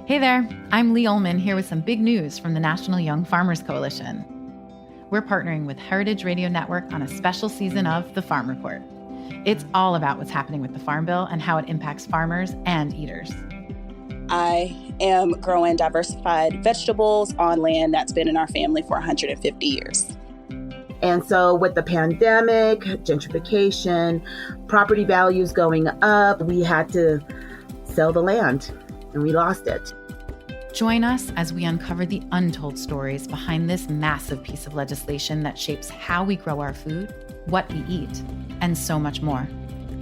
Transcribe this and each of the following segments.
Hey there, I'm Lee Ullman here with some big news from the National Young Farmers Coalition. We're partnering with Heritage Radio Network on a special season of The Farm Report. It's all about what's happening with the Farm Bill and how it impacts farmers and eaters. I am growing diversified vegetables on land that's been in our family for 150 years. And so with the pandemic, gentrification, property values going up, we had to sell the land and we lost it. Join us as we uncover the untold stories behind this massive piece of legislation that shapes how we grow our food, what we eat, and so much more.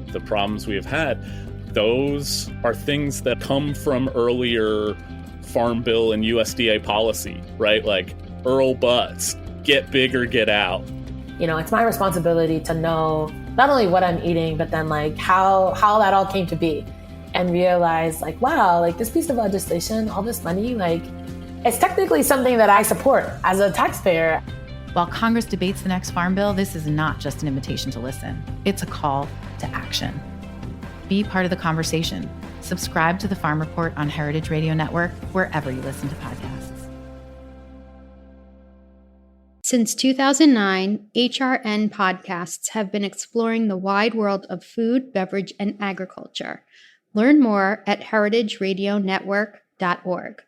The problems we have had, those are things that come from earlier Farm Bill and USDA policy, right? Like Earl Butts, get big or get out. You know, it's my responsibility to know not only what I'm eating, but then like how that all came to be. And realize like, wow, like this piece of legislation, all this money, like it's technically something that I support as a taxpayer. While Congress debates the next Farm Bill, this is not just an invitation to listen. It's a call to action. Be part of the conversation. Subscribe to the Farm Report on Heritage Radio Network, wherever you listen to podcasts. Since 2009, HRN podcasts have been exploring the wide world of food, beverage, and agriculture. Learn more at heritageradionetwork.org.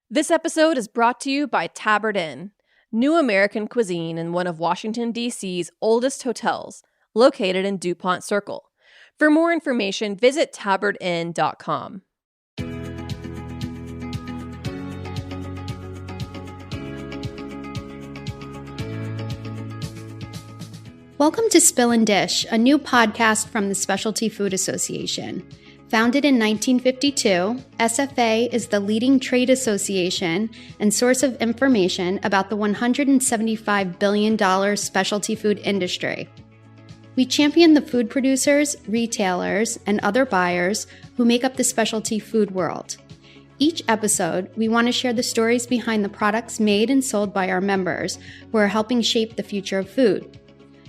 This episode is brought to you by Tabard Inn, new American cuisine in one of Washington, D.C.'s oldest hotels, located in DuPont Circle. For more information, visit tabardinn.com. Welcome to Spill and Dish, a new podcast from the Specialty Food Association. Founded in 1952, SFA is the leading trade association and source of information about the $175 billion specialty food industry. We champion the food producers, retailers, and other buyers who make up the specialty food world. Each episode, we want to share the stories behind the products made and sold by our members who are helping shape the future of food.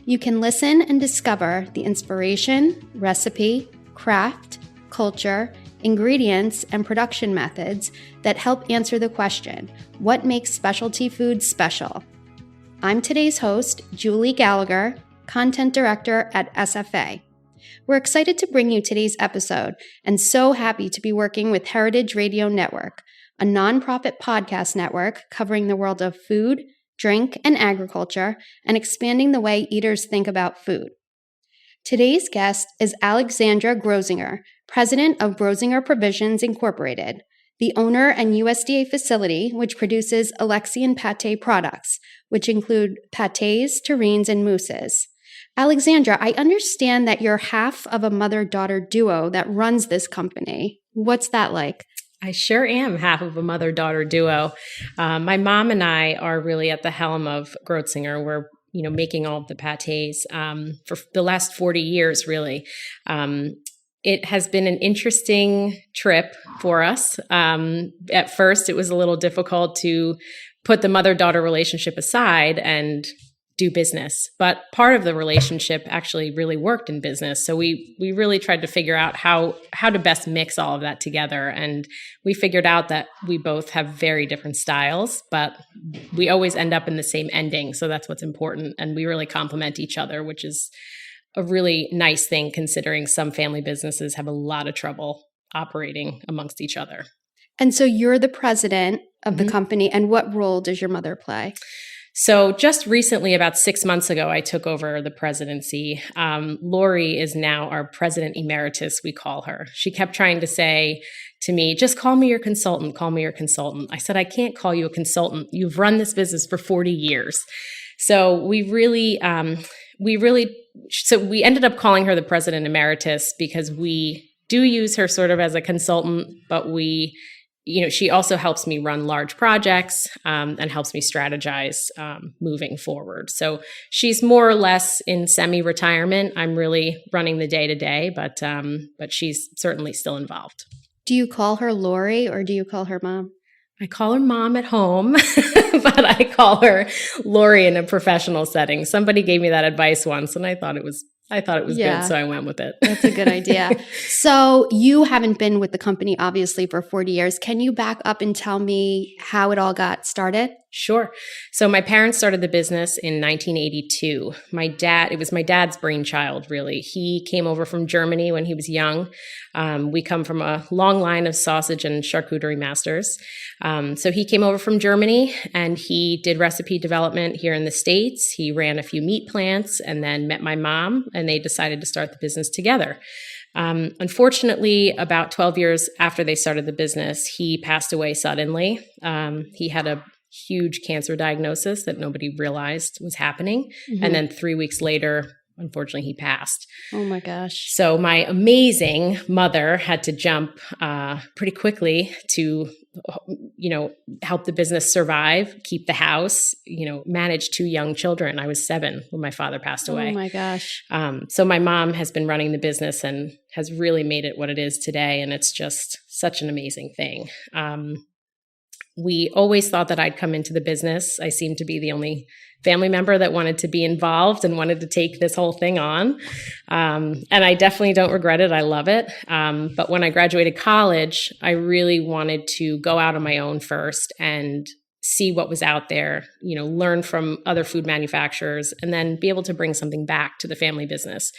You can listen and discover the inspiration, recipe, craft, culture, ingredients, and production methods that help answer the question, what makes specialty food special? I'm today's host, Julie Gallagher, Content Director at SFA. We're excited to bring you today's episode and so happy to be working with Heritage Radio Network, a nonprofit podcast network covering the world of food, drink, and agriculture, and expanding the way eaters think about food. Today's guest is Alexandra Groezinger, president of Groezinger Provisions Incorporated, the owner and USDA facility which produces Alexian Pate products, which include pates, terrines, and mousses. Alexandra, I understand that you're half of a mother-daughter duo that runs this company. What's that like? I sure am half of a mother-daughter duo. My mom and I are really at the helm of Groezinger. We're making all of the pates for the last 40 years, really. It has been an interesting trip for us. At first, it was a little difficult to put the mother-daughter relationship aside and do business. But part of the relationship actually really worked in business. So we really tried to figure out how to best mix all of that together. And we figured out that we both have very different styles, but we always end up in the same ending. So that's what's important. And we really complement each other, which is a really nice thing considering some family businesses have a lot of trouble operating amongst each other. And so you're the president of the company. And what role does your mother play? So just recently, about 6 months ago, I took over the presidency. Lori is now our president emeritus, we call her. She kept trying to say to me, just call me your consultant, call me your consultant. I said, I can't call you a consultant. You've run this business for 40 years. So we ended up calling her the president emeritus because we do use her sort of as a consultant, but she also helps me run large projects and helps me strategize moving forward. So she's more or less in semi-retirement. I'm really running the day-to-day, but she's certainly still involved. Do you call her Lori or do you call her mom? I call her mom at home, but I call her Lori in a professional setting. Somebody gave me that advice once, and I thought it was I thought it was good, so I went with it. That's a good idea. So you haven't been with the company, obviously, for 40 years. Can you back up and tell me how it all got started? Sure. So my parents started the business in 1982. It was my dad's brainchild, really. He came over from Germany when he was young. We come from a long line of sausage and charcuterie masters. So he came over from Germany and he did recipe development here in the States. He ran a few meat plants and then met my mom, and they decided to start the business together. Unfortunately, about 12 years after they started the business, he passed away suddenly. He had a huge cancer diagnosis that nobody realized was happening. Mm-hmm. And then 3 weeks later, unfortunately, he passed. Oh my gosh. So my amazing mother had to jump pretty quickly to, help the business survive, keep the house, manage 2 young children. I was 7 when my father passed away. Oh my gosh. So my mom has been running the business and has really made it what it is today. And it's just such an amazing thing. We always thought that I'd come into the business. I seemed to be the only family member that wanted to be involved and wanted to take this whole thing on. And I definitely don't regret it. I love it. But when I graduated college, I really wanted to go out on my own first and see what was out there, learn from other food manufacturers, and then be able to bring something back to the family business.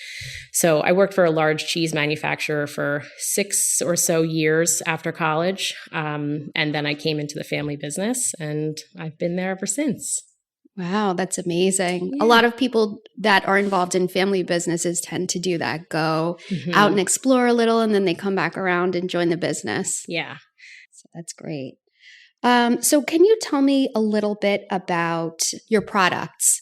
So I worked for a large cheese manufacturer for 6 or so years after college. And then I came into the family business and I've been there ever since. Wow, that's amazing. Yeah. A lot of people that are involved in family businesses tend to do that, go out and explore a little, and then they come back around and join the business. Yeah. So that's great. So can you tell me a little bit about your products?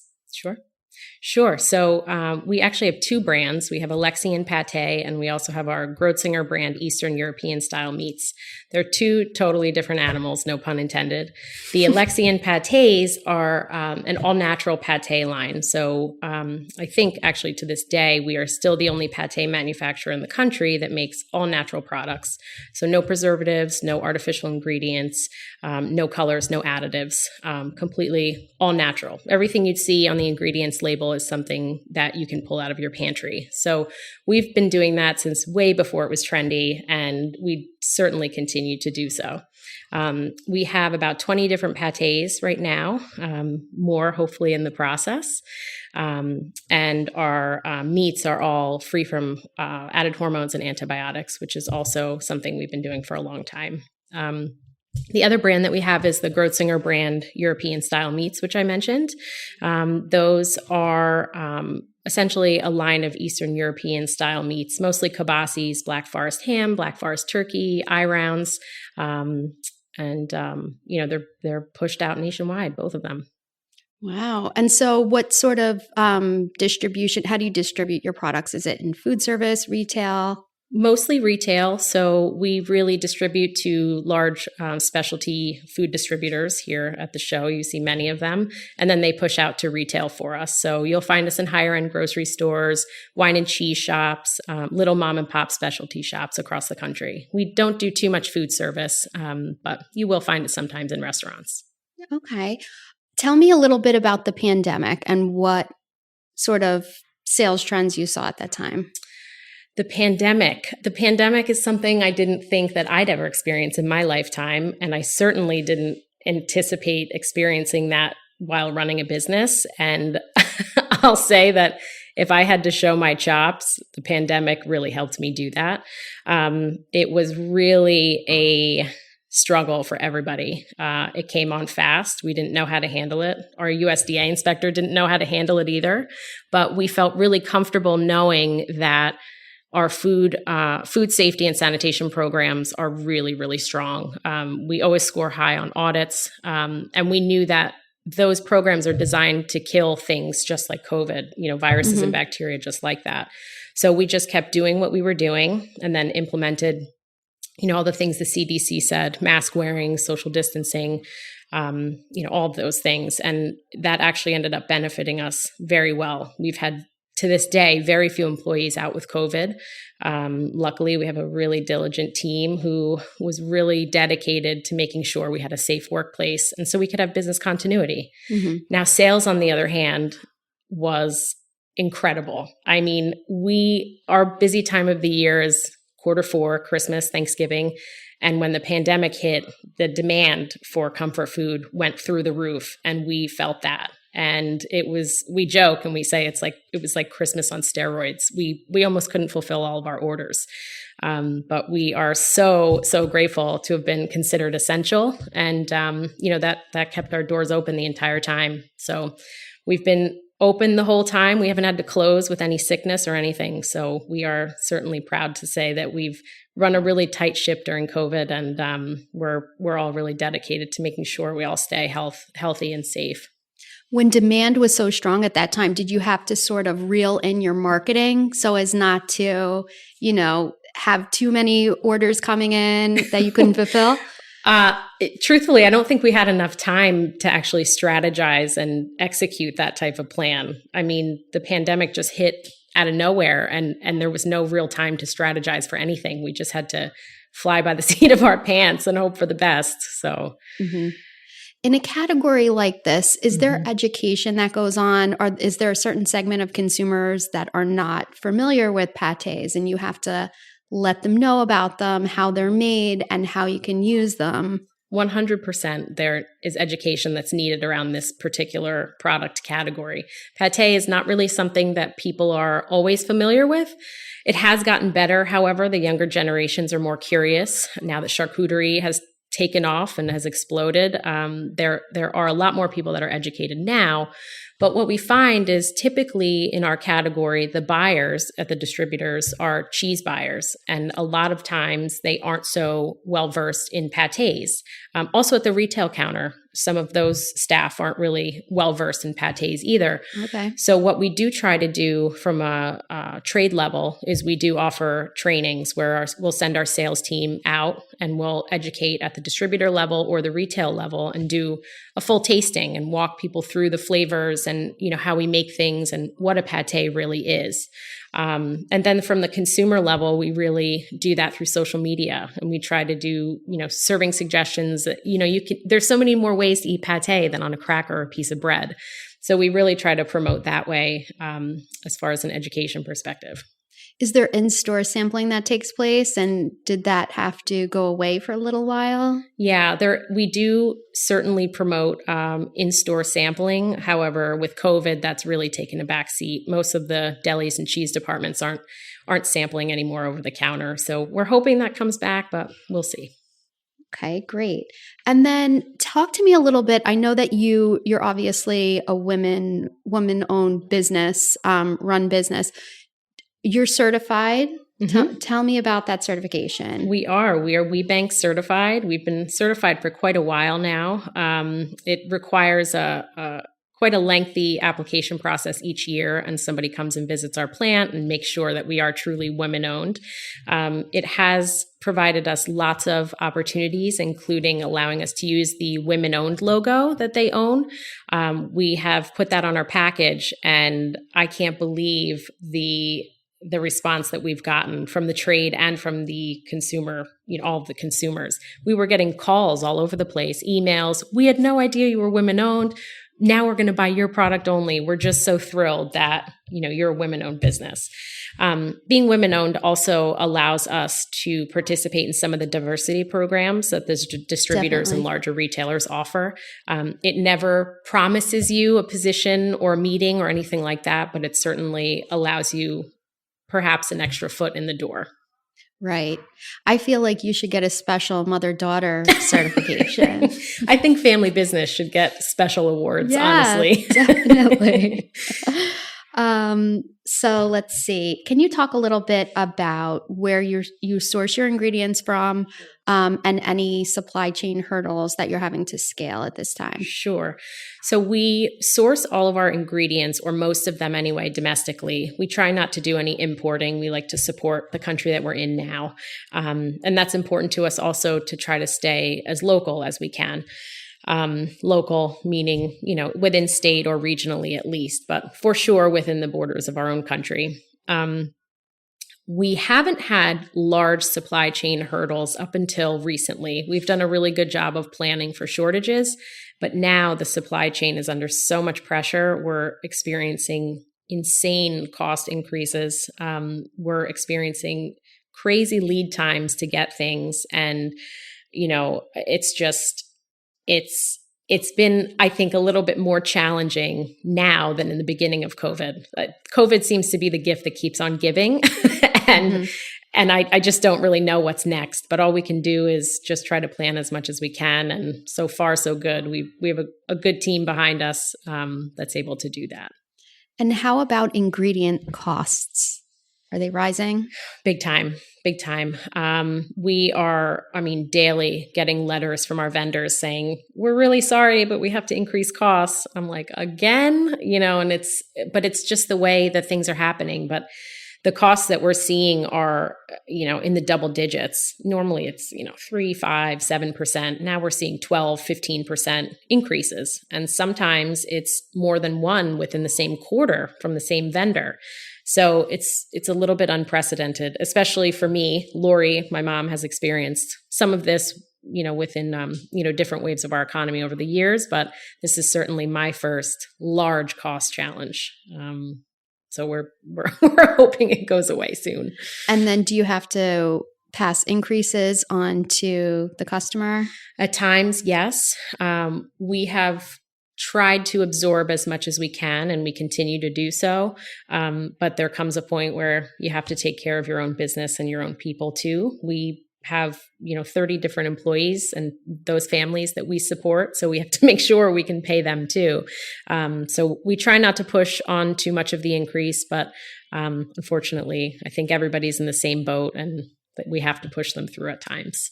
Sure. So we actually have 2 brands. We have Alexian Pate, and we also have our Groezinger brand Eastern European style meats. They're 2 totally different animals, no pun intended. The Alexian Pates are an all-natural pate line. So I think actually to this day, we are still the only pate manufacturer in the country that makes all-natural products. So no preservatives, no artificial ingredients, no colors, no additives, completely all natural. Everything you'd see on the ingredients label is something that you can pull out of your pantry. So we've been doing that since way before it was trendy, and we certainly continue to do so. We have about 20 different pates right now, more hopefully in the process. And our meats are all free from added hormones and antibiotics, which is also something we've been doing for a long time. The other brand that we have is the Groezinger brand European style meats, which I mentioned. Those are essentially a line of Eastern European style meats, mostly kielbasis, Black Forest ham, Black Forest turkey, eye rounds, and they're pushed out nationwide, both of them. Wow. And so what sort of distribution, how do you distribute your products? Is it in food service, retail? Mostly retail. So we really distribute to large specialty food distributors here at the show. You see many of them. And then they push out to retail for us. So you'll find us in higher end grocery stores, wine and cheese shops, little mom and pop specialty shops across the country. We don't do too much food service, but you will find it sometimes in restaurants. Okay. Tell me a little bit about the pandemic and what sort of sales trends you saw at that time. The pandemic is something I didn't think that I'd ever experience in my lifetime. And I certainly didn't anticipate experiencing that while running a business. And I'll say that if I had to show my chops, the pandemic really helped me do that. It was really a struggle for everybody. It came on fast. We didn't know how to handle it. Our USDA inspector didn't know how to handle it either. But we felt really comfortable knowing that our food safety and sanitation programs are really, really strong. We always score high on audits, and we knew that those programs are designed to kill things just like COVID, viruses and bacteria just like that. So we just kept doing what we were doing and then implemented, all the things the CDC said, mask wearing, social distancing, all of those things. And that actually ended up benefiting us very well. We've had, to this day, very few employees out with COVID. Luckily, we have a really diligent team who was really dedicated to making sure we had a safe workplace and so we could have business continuity. Now, sales, on the other hand, was incredible. I mean, our busy time of the year is Q4, Christmas, Thanksgiving. And when the pandemic hit, the demand for comfort food went through the roof, and we felt that. And we joke and we say it was like Christmas on steroids. We almost couldn't fulfill all of our orders. But we are so grateful to have been considered essential. And, that kept our doors open the entire time. So we've been open the whole time. We haven't had to close with any sickness or anything. So we are certainly proud to say that we've run a really tight ship during COVID, and we're all really dedicated to making sure we all stay healthy and safe. When demand was so strong at that time, did you have to sort of reel in your marketing so as not to, have too many orders coming in that you couldn't fulfill? Truthfully, I don't think we had enough time to actually strategize and execute that type of plan. I mean, the pandemic just hit out of nowhere, and there was no real time to strategize for anything. We just had to fly by the seat of our pants and hope for the best. So. Mm-hmm. In a category like this, is there education that goes on, or is there a certain segment of consumers that are not familiar with pâtés and you have to let them know about them, how they're made, and how you can use them? 100% there is education that's needed around this particular product category. Pâté is not really something that people are always familiar with. It has gotten better. However, the younger generations are more curious now that charcuterie has taken off and has exploded. There are a lot more people that are educated now. But what we find is typically in our category, the buyers at the distributors are cheese buyers. And a lot of times they aren't so well versed in pâtés. Also at the retail counter, some of those staff aren't really well versed in pâtés either. Okay. So what we do try to do from a trade level is we do offer trainings where we'll send our sales team out and we'll educate at the distributor level or the retail level and do a full tasting and walk people through the flavors and how we make things and what a pâté really is. And then from the consumer level, we really do that through social media, and we try to do, serving suggestions that, there's so many more ways to eat pâté than on a cracker or a piece of bread. So we really try to promote that way, as far as an education perspective. Is there in-store sampling that takes place, and did that have to go away for a little while? Yeah, we do certainly promote in-store sampling. However, with COVID, that's really taken a back seat. Most of the delis and cheese departments aren't sampling anymore over the counter. So we're hoping that comes back, but we'll see. Okay, great. And then talk to me a little bit. I know that you're obviously a woman-owned business, run business. You're certified. Mm-hmm. Tell me about that certification. We are WeBank certified. We've been certified for quite a while now. It requires quite a lengthy application process each year, and somebody comes and visits our plant and makes sure that we are truly women-owned. It has provided us lots of opportunities, including allowing us to use the women-owned logo that they own. We have put that on our package, and I can't believe the response that we've gotten from the trade and from the consumer, all of the consumers. We were getting calls all over the place, emails. We had no idea you were women-owned. Now we're going to buy your product only. We're just so thrilled that, you're a women-owned business. Being women-owned also allows us to participate in some of the diversity programs that the distributors Definitely. and larger retailers offer. It never promises you a position or a meeting or anything like that, but it certainly allows you perhaps an extra foot in the door. Right. I feel like you should get a special mother-daughter certification. I think family business should get special awards, honestly. Definitely. So let's see. Can you talk a little bit about where you source your ingredients from, and any supply chain hurdles that you're having to scale at this time? Sure. So we source all of our ingredients, or most of them anyway, domestically. We try not to do any importing. We like to support the country that we're in now. And that's important to us also to try to stay as local as we can. Local meaning, within state or regionally at least, but for sure within the borders of our own country. We haven't had large supply chain hurdles up until recently. We've done a really good job of planning for shortages, but now the supply chain is under so much pressure. We're experiencing insane cost increases. We're experiencing crazy lead times to get things. And, it's been, I think, a little bit more challenging now than in the beginning of COVID. COVID seems to be the gift that keeps on giving. And I just don't really know what's next. But all we can do is just try to plan as much as we can. And so far, so good. We have a good team behind us that's able to do that. And how about ingredient costs? Are they rising? Big time. We are, daily getting letters from our vendors saying, we're really sorry, but we have to increase costs. I'm like, again, and it's just the way that things are happening. But the costs that we're seeing are, in the double digits. Normally it's, 3, 5, 7%. Now we're seeing 12, 15% increases. And sometimes it's more than one within the same quarter from the same vendor. So it's a little bit unprecedented, especially for me. Lori, my mom, has experienced some of this, within, different waves of our economy over the years, but this is certainly my first large cost challenge. So we're hoping it goes away soon. And then do you have to pass increases on to the customer? At times, yes. We have tried to absorb as much as we can, and we continue to do so. But there comes a point where you have to take care of your own business and your own people too. We have, 30 different employees and those families that we support. So we have to make sure we can pay them too. So we try not to push on too much of the increase, but unfortunately, I think everybody's in the same boat and that we have to push them through at times.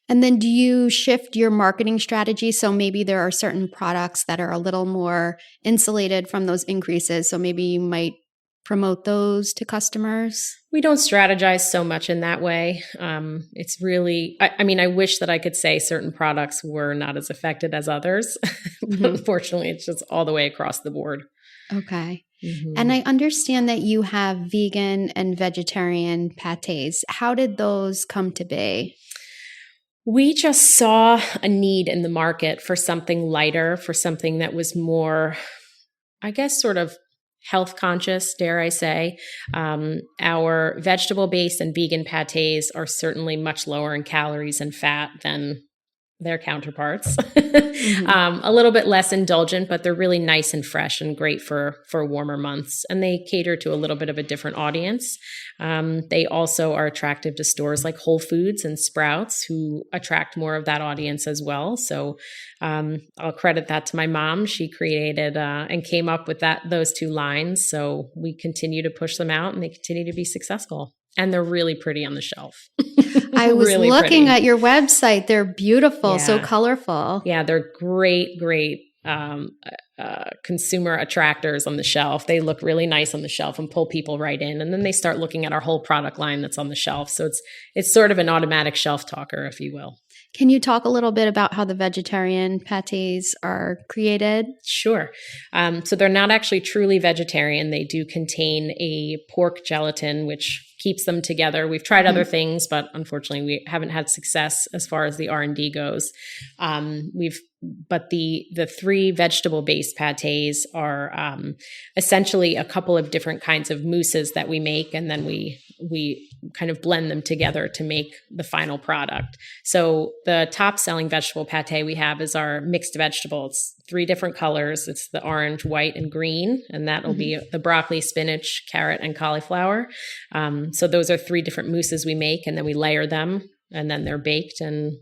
And then do you shift your marketing strategy? So maybe there are certain products that are a little more insulated from those increases. So maybe you might promote those to customers? We don't strategize so much in that way. It's really, I wish that I could say certain products were not as affected as others. But unfortunately, it's just all the way across the board. Okay. And I understand that you have vegan and vegetarian pates. How did those come to be? We just saw a need in the market for something lighter, for something that was more, I guess, sort of health conscious, dare I say. Our vegetable-based and vegan pates are certainly much lower in calories and fat than their counterparts. A little bit less indulgent, but they're really nice and fresh and great for warmer months. And they cater to a little bit of a different audience. They also are attractive to stores like Whole Foods and Sprouts, who attract more of that audience as well. So I'll credit that to my mom. She created and came up with those two lines. So we continue to push them out and they continue to be successful. And they're really pretty on the shelf. I was really looking pretty. at your website. They're beautiful, so colorful. Yeah, they're great consumer attractors on the shelf. They look really nice on the shelf and pull people right in. And then they start looking at our whole product line that's on the shelf. So it's sort of an automatic shelf talker, if you will. Can you talk a little bit about how the vegetarian pates are created? Sure. So they're not actually truly vegetarian. They do contain a pork gelatin, which keeps them together. We've tried other things, but unfortunately we haven't had success as far as the R&D goes. But the 3 vegetable-based pates are essentially a couple of different kinds of mousses that we make, and then we kind of blend them together to make the final product. So the top-selling vegetable pate we have is our mixed vegetables. 3 different colors. It's the orange, white, and green, and that will be the broccoli, spinach, carrot, and cauliflower. So those are 3 different mousses we make, and then we layer them, and then they're baked, and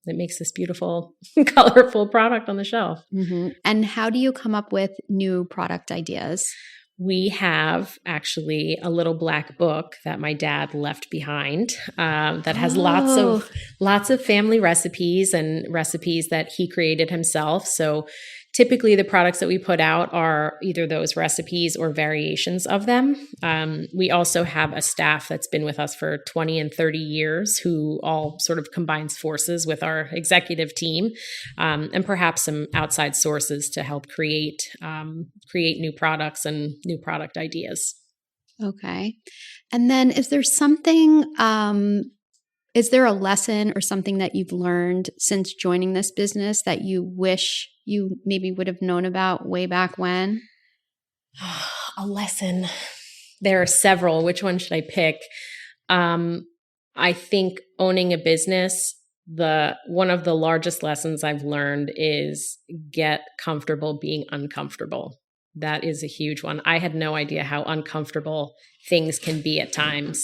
it makes this beautiful, colorful product on the shelf. And how do you come up with new product ideas? We have actually a little black book that my dad left behind that has lots of family recipes and recipes that he created himself. So typically the products that we put out are either those recipes or variations of them. We also have a staff that's been with us for 20 and 30 years who all sort of combines forces with our executive team and perhaps some outside sources to help create new products and new product ideas. Okay. And then is there something, is there a lesson or something that you've learned since joining this business that you wish you maybe would have known about way back when? A lesson. There are several. Which one should I pick? I think owning a business, one of the largest lessons I've learned is get comfortable being uncomfortable. That is a huge one. I had no idea how uncomfortable things can be at times.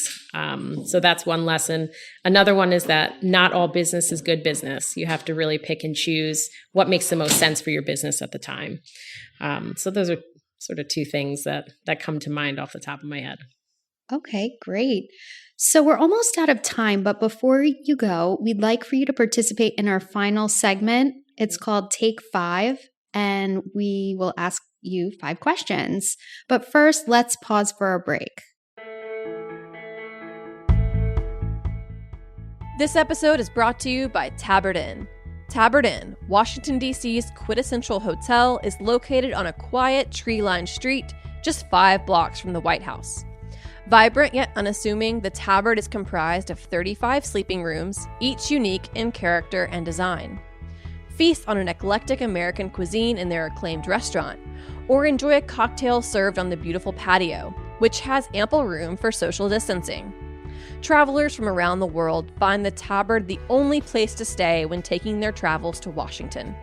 So that's one lesson. Another one is that not all business is good business. You have to really pick and choose what makes the most sense for your business at the time. So those are sort of two things that come to mind off the top of my head. Okay, great. So we're almost out of time, but before you go, we'd like for you to participate in our final segment. It's called Take 5, and we will ask you 5 questions. But first, let's pause for a break. This episode is brought to you by Tabard Inn. Tabard Inn, Washington, D.C.'s quintessential hotel, is located on a quiet, tree-lined street just 5 blocks from the White House. Vibrant yet unassuming, the Tabard is comprised of 35 sleeping rooms, each unique in character and design. Feast on an eclectic American cuisine in their acclaimed restaurant, or enjoy a cocktail served on the beautiful patio, which has ample room for social distancing. Travelers from around the world find the Tabard the only place to stay when taking their travels to Washington.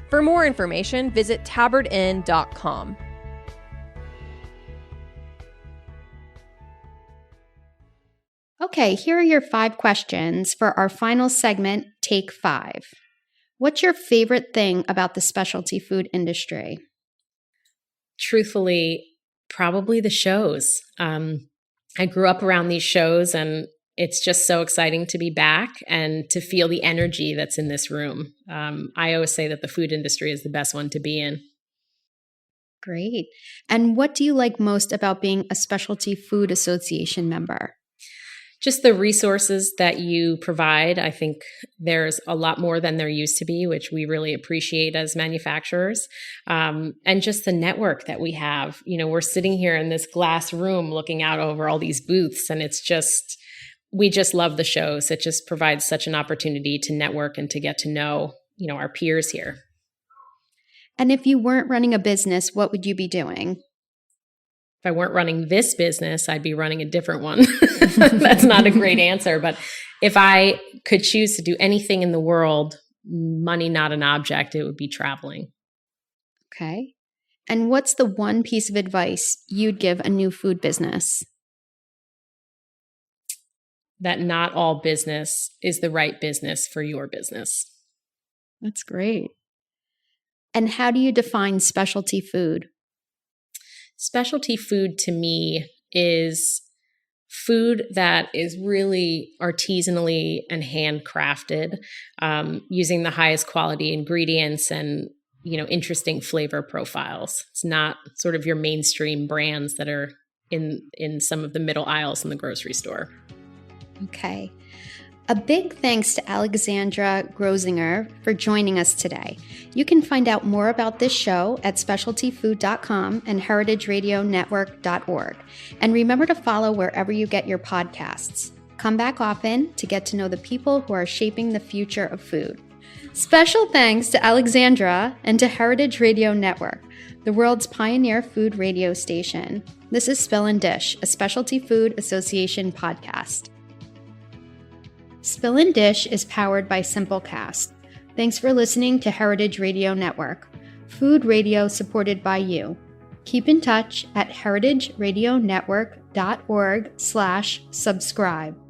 For more information, visit tabardinn.com. Okay, here are your 5 questions for our final segment, Take 5. What's your favorite thing about the specialty food industry? Truthfully, probably the shows. I grew up around these shows, and it's just so exciting to be back and to feel the energy that's in this room. I always say that the food industry is the best one to be in. Great. And what do you like most about being a Specialty Food Association member? Just the resources that you provide. I think there's a lot more than there used to be, which we really appreciate as manufacturers. And just the network that we have. You know, we're sitting here in this glass room looking out over all these booths, and we just love the shows. It just provides such an opportunity to network and to get to know, our peers here. And if you weren't running a business, what would you be doing? If I weren't running this business, I'd be running a different one. That's not a great answer. But if I could choose to do anything in the world, money not an object, it would be traveling. Okay. And what's the one piece of advice you'd give a new food business? That not all business is the right business for your business. That's great. And how do you define specialty food? Specialty food to me is food that is really artisanally and handcrafted, using the highest quality ingredients and, interesting flavor profiles. It's not sort of your mainstream brands that are in some of the middle aisles in the grocery store. Okay. A big thanks to Alexandra Groezinger for joining us today. You can find out more about this show at specialtyfood.com and heritageradionetwork.org. And remember to follow wherever you get your podcasts. Come back often to get to know the people who are shaping the future of food. Special thanks to Alexandra and to Heritage Radio Network, the world's pioneer food radio station. This is Spill and Dish, a Specialty Food Association podcast. Spill and Dish is powered by Simplecast. Thanks for listening to Heritage Radio Network, food radio supported by you. Keep in touch at heritageradionetwork.org/subscribe.